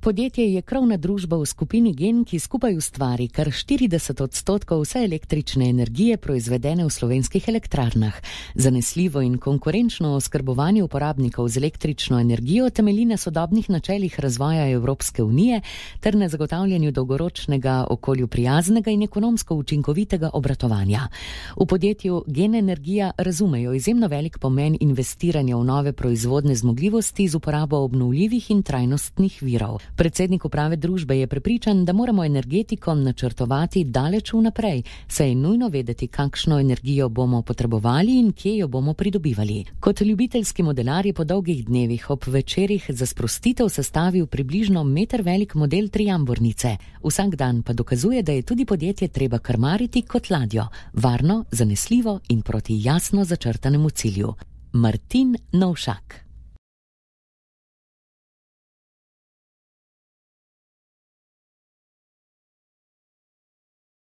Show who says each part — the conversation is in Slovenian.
Speaker 1: Podjetje je krovna družba v skupini Gen, ki skupaj ustvari kar 40% vse električne energije proizvedene v slovenskih elektrarnah. Zanesljivo in konkurenčno oskrbovanje uporabnikov z električno energijo temelji na sodobnih načelih razvoja Evropske unije ter na zagotavljanju dolgoročnega, okolju prijaznega in ekonomsko učinkovitega obratovanja. V podjetju Gen Energija razumejo izjemno velik pomen investiranja v nove proizvodne zmogljivosti z uporabo obnovljivih in trajnostnih virov. Predsednik uprave družbe je prepričan, da moramo energetiko načrtovati daleč vnaprej, saj je nujno vedeti, kakšno energijo bomo potrebovali in kje jo bomo pridobivali. Kot ljubiteljski modelar je po dolgih dnevih ob večerih za sprostitev sestavil približno meter velik model triambornice. Vsak dan pa dokazuje, da je tudi podjetje treba krmariti kot ladjo, varno, zanesljivo in proti jasno začrtanemu cilju. Martin Novšak.